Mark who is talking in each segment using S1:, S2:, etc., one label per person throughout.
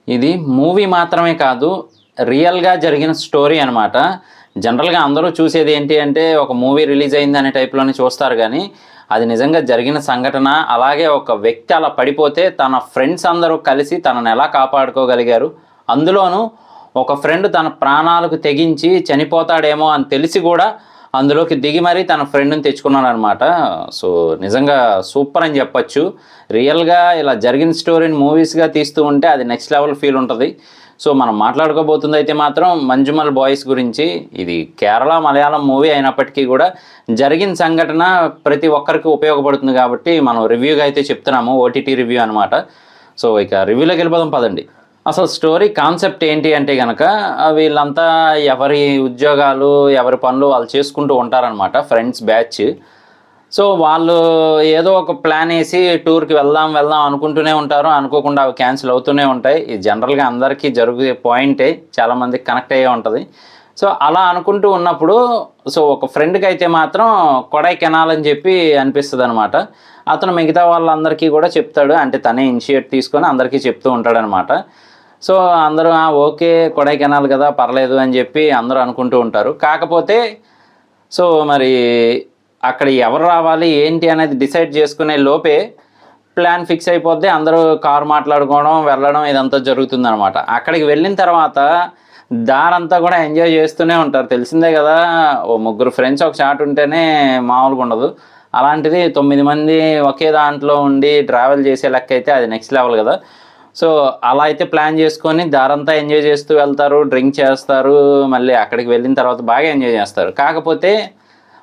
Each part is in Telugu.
S1: ఇది మూవీ మాత్రమే కాదు, రియల్‌గా జరిగిన స్టోరీ అనమాట. జనరల్‌గా అందరూ చూసేది ఏంటి అంటే, ఒక మూవీ రిలీజ్ అయింది అనే టైప్‌లోనే చూస్తారు గానీ, అది నిజంగా జరిగిన సంఘటన. అలాగే ఒక వ్యక్తి అలా పడిపోతే, తన ఫ్రెండ్స్ అందరూ కలిసి తనని ఎలా కాపాడుకోగలిగారు. అందులోనూ ఒక ఫ్రెండ్ తన ప్రాణాలకు తెగించి చనిపోతాడేమో అని తెలిసి గూడా, అందులోకి దిగి మరీ తన ఫ్రెండ్‌ని తెచ్చుకున్నాడనమాట. సో, నిజంగా సూపర్ అని జెప్పొచ్చు. రియల్‌గా ఇలా జరిగిన స్టోరీని మూవీస్‌గా తీస్తూ ఉంటే అది నెక్స్ట్ లెవెల్ ఫీల్ ఉంటది. సో, మనం మాట్లాడుకోబోతుందయితే మాత్రం 'మంజుమల్ బాయ్స్' గురించి. ఇది కేరళ, మలయాళం మూవీ అయినప్పటికీ గూడా జరిగిన సంఘటన ప్రతి ఒక్కరికి ఉపయోగపడుతుంది గాబట్టి, మనం రివ్యూగా అయితే చెప్తున్నాము. ఓటీటీ రివ్యూ అనమాట. సో, ఇక రివ్యూలోకెళ్ళిపోదాం పదండి. అసలు స్టోరీ కాన్సెప్ట్ ఏంటి అంటే గనక, వీళ్ళంతా ఎవరి ఉద్యోగాలు, ఎవరి పనులు వాళ్ళు చేసుకుంటూ ఉంటారనమాట. Friends batch. సో, వాళ్ళు ఏదో ఒక ప్లాన్ ఏసి టూర్‌కి వెళ్దాం, వెళ్దాం అనుకుంటూనే ఉంటారు. అనుకోకుండా అవి క్యాన్సిల్ అవుతూనే ఉంటాయి. ఇది జనరల్‌గా అందరికీ జరిగే పాయింటే. చాలామందికి కనెక్ట్ అయ్యే ఉంటది. సో, అలా అనుకుంటూ ఉన్నప్పుడు ఒక ఫ్రెండ్‌కైతే మాత్రం కొడైకెనాల్ అని చెప్పి అనిపిస్తదనమాట. అతను మిగతా వాళ్ళందరికీ కూడా చెప్తాడు. అంటే తనే ఇనిషియేట్ తీసుకొని అందరికీ చెప్తూ ఉంటాడనమాట. సో, అందరూ ఓకే, కొడైకెనాల్ కదా పర్లేదు అని చెప్పి అందరూ అనుకుంటూ ఉంటారు. కాకపోతే మరి అక్కడ ఎవరు రావాలి, ఏంటి అనేది డిసైడ్ చేసుకునే లోపే ప్లాన్ ఫిక్స్ అయిపోద్ది. అందరూ కారు మాట్లాడుకోవడం, వెళ్ళడం ఇదంతా జరుగుతుందనమాట. అక్కడికి వెళ్ళిన తర్వాత దారంతా కూడా ఎంజాయ్ చేస్తూనే ఉంటారు. తెలిసిందే కదా, ఓ ముగ్గురు ఫ్రెండ్స్ ఒక చాట ఉంటేనే మామూలుగా ఉండదు. అలాంటిది 9 మంది ఒకే దాంట్లో ఉండి ట్రావెల్ చేసే లెక్క అయితే అది నెక్స్ట్ లెవెల్ కదా. సో, అలా అయితే ప్లాన్ చేసుకొని దారంతా ఎంజాయ్ చేస్తూ వెళ్తారు. డ్రింక్ చేస్తారు. మళ్ళీ అక్కడికి వెళ్ళిన తర్వాత బాగా ఎంజాయ్ చేస్తారు. కాకపోతే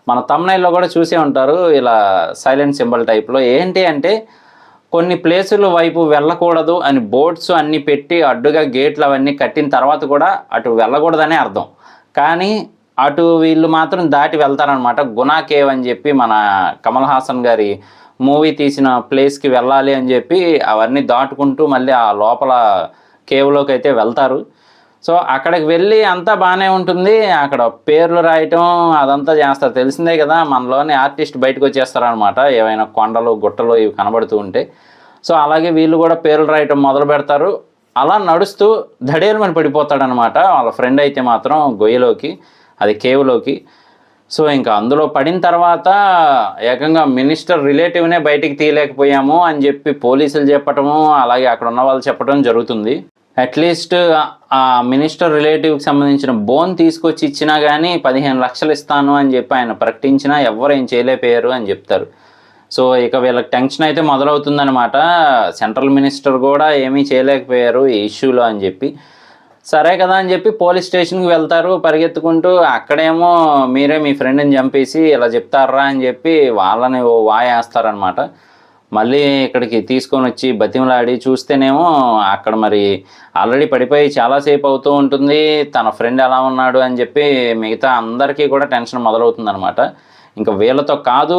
S1: మన థంబ్‌నెయిల్‌లో కూడా చూసే ఉంటారు. ఇలా సైలెంట్ సింబల్ టైప్‌లో. ఏంటి అంటే, కొన్ని ప్లేసుల వైపు వెళ్ళకూడదు అని బోర్డ్స్ అన్నీ పెట్టి అడ్డుగా గేట్లు అవన్నీ కట్టిన తర్వాత కూడా అటు వెళ్ళకూడదనే అర్థం. కానీ అటు వీళ్ళు మాత్రం దాటి వెళ్తారనమాట. గునా కేవ్ అని చెప్పి మన కమల్ హాసన్ గారి మూవీ తీసిన ప్లేస్‌కి వెళ్ళాలి అని చెప్పి అవన్నీ దాటుకుంటూ మళ్ళీ ఆ లోపల కేవ్‌లోకైతే వెళ్తారు. సో, అక్కడికి వెళ్ళి అంతా బానే ఉంటుంది. అక్కడ పేర్లు రాయటం అదంతా చేస్తారు. తెలిసిందే కదా, మనలోని ఆర్టిస్ట్ బయటకొచ్చేస్తారనమాట. ఏవైనా కొండలు, గుట్టలు ఇవి కనబడుతూ ఉంటే. సో, అలాగే వీళ్ళు కూడా పేర్లు రాయటం మొదలుపెడతారు. అలా నడుస్తూ ధడేలుమని పడిపోతాడనమాట. వాళ్ళ ఫ్రెండ్ అయితే మాత్రం గొయ్యలోకి, అది కేవ్‌లోకి. సో, ఇంకా అందులో పడిన తర్వాత ఏకంగా మినిస్టర్ రిలేటివ్‌నే బయటికి తీయలేకపోయాము అని చెప్పి పోలీసులు చెప్పటము, అలాగే అక్కడ ఉన్న వాళ్ళు చెప్పడం జరుగుతుంది. అట్‌లీస్ట్ ఆ మినిస్టర్ రిలేటివ్‌కి సంబంధించిన బోన్ తీసుకొచ్చి ఇచ్చినా గానీ 15,00,000 ఇస్తాను అని చెప్పి ఆయన ప్రకటించినా ఎవ్వరు ఏం చేయలేకపోయారు అని చెప్తారు. సో, ఇక వీళ్ళకి టెన్షన్ అయితే మొదలవుతుందనమాట. సెంట్రల్ మినిస్టర్ కూడా ఏమీ చేయలేకపోయారు ఈ ఇష్యూలో అని చెప్పి. సరే కదా అని చెప్పి పోలీస్ స్టేషన్‌కి వెళ్తారు పరిగెత్తుకుంటూ. అక్కడేమో మీరే మీ ఫ్రెండ్‌ని చంపేసి ఇలా చెప్తార్రా అని చెప్పి వాళ్ళని ఓ వాయేస్తారనమాట. మళ్ళీ ఇక్కడికి తీసుకొనొచ్చి బతిమలాడి చూస్తేనేమో అక్కడ మరి ఆల్రెడీ పడిపోయి చాలా సేపు అవుతూ ఉంటుంది. తన ఫ్రెండ్ ఎలా ఉన్నాడు అని చెప్పి మిగతా అందరికీ కూడా టెన్షన్ మొదలవుతుందనమాట. ఇంక వీళ్ళతో కాదు,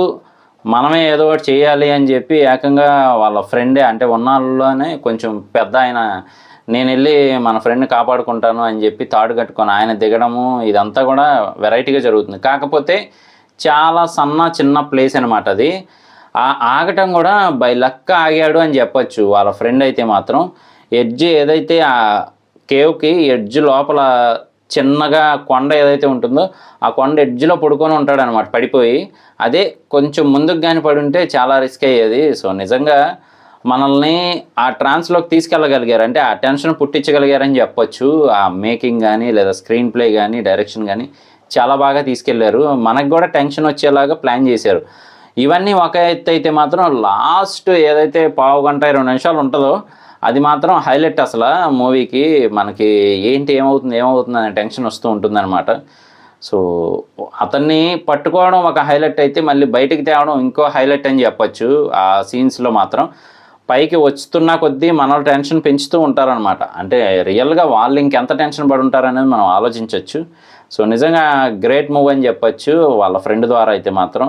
S1: మనమే ఏదో ఒకటి చేయాలి అని చెప్పి ఏకంగా వాళ్ళ ఫ్రెండే, అంటే ఉన్నాళ్ళలోనే కొంచెం పెద్దాయన, నేనెళ్ళి మన ఫ్రెండ్‌ని కాపాడుకుంటాను అని చెప్పి తాడు కట్టుకొని ఆయన దిగడము ఇదంతా కూడా వెరైటీగా జరుగుతుంది. కాకపోతే చాలా చిన్న ప్లేస్ అనమాట అది. ఆగటం కూడా బై లక్ ఆగాడు అని చెప్పొచ్చు. వాళ్ళ ఫ్రెండ్ అయితే మాత్రం ఎడ్జ్ ఏదైతే ఆ కేవ్‌కి ఎడ్జ్ లోపల చిన్నగా కొండ ఏదైతే ఉంటుందో ఆ కొండ ఎడ్జ్‌లో పడుకొని ఉంటాడనమాట పడిపోయి. అదే కొంచెం ముందుకు గాని పడుంటే చాలా రిస్క్ అయ్యేది. సో, నిజంగా మనల్ని ఆ ట్రాన్స్‌లోకి తీసుకెళ్ళగలిగారు. అంటే ఆ టెన్షన్ పుట్టించగలిగారని చెప్పొచ్చు. ఆ మేకింగ్ గానీ, లేదా స్క్రీన్ ప్లే గానీ, డైరెక్షన్ గానీ చాలా బాగా తీసుకెళ్లారు. మనకు కూడా టెన్షన్ వచ్చేలాగా ప్లాన్ చేశారు. ఇవన్నీ ఒక ఎత్తైతే మాత్రం లాస్ట్ ఏదైతే పావుగంట, 20 నిమిషాలు ఉంటదో అది మాత్రం హైలైట్ అసల మూవీకి. మనకి ఏంటి, ఏమవుతుంది అనే టెన్షన్ వస్తూ ఉంటుందనమాట. సో, అతన్ని పట్టుకోవడం ఒక హైలైట్ అయితే మళ్ళీ బయటికి తేవడం ఇంకో హైలైట్ అని చెప్పొచ్చు. ఆ సీన్స్‌లో మాత్రం పైకి వస్తున్న కొద్దీ మనలో టెన్షన్ పెంచుతూ ఉంటారనమాట. అంటే రియల్‌గా వాళ్ళు ఇంకెంత టెన్షన్ పడుంటారనేది మనం ఆలోచించొచ్చు. సో, నిజంగా గ్రేట్ మూవ్ అని చెప్పొచ్చు వాళ్ళ ఫ్రెండ్ ద్వారా అయితే మాత్రం.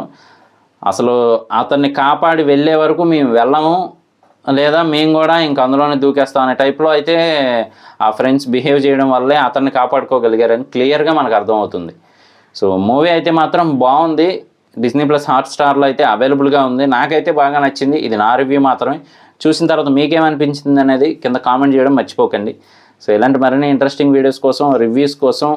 S1: అసలు అతన్ని కాపాడి వెళ్ళే వరకు మేము వెళ్ళము, లేదా మేము కూడా ఇంక అందులోనే దూకేస్తాం అనే టైప్‌లో అయితే ఆ ఫ్రెండ్స్ బిహేవ్ చేయడం వల్లే అతన్ని కాపాడుకోగలిగారని క్లియర్‌గా మనకు అర్థమవుతుంది. సో, మూవీ అయితే మాత్రం బావుంది. డిస్నీ ప్లస్ హాట్‌స్టార్‌లో అయితే అవైలబుల్‌గా ఉంది. నాకైతే బాగా నచ్చింది. ఇది నా రివ్యూ మాత్రమే. చూసిన తర్వాత మీకేమనిపించింది అనేది కింద కామెంట్ చేయడం మర్చిపోకండి. సో ఇలాంటి మరిన్ని ఇంట్రెస్టింగ్ వీడియోస్ కోసం, రివ్యూస్ కోసం,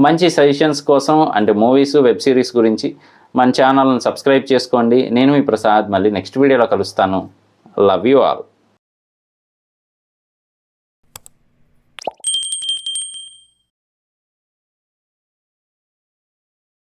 S1: మంచి సజెషన్స్ కోసం అంటే మూవీస్, వెబ్ సిరీస్ గురించి మన ఛానల్ని సబ్స్క్రైబ్ చేసుకోండి. నేను మీ ప్రసాద్, మళ్ళీ నెక్స్ట్ వీడియోలో కలుస్తాను. Love you all.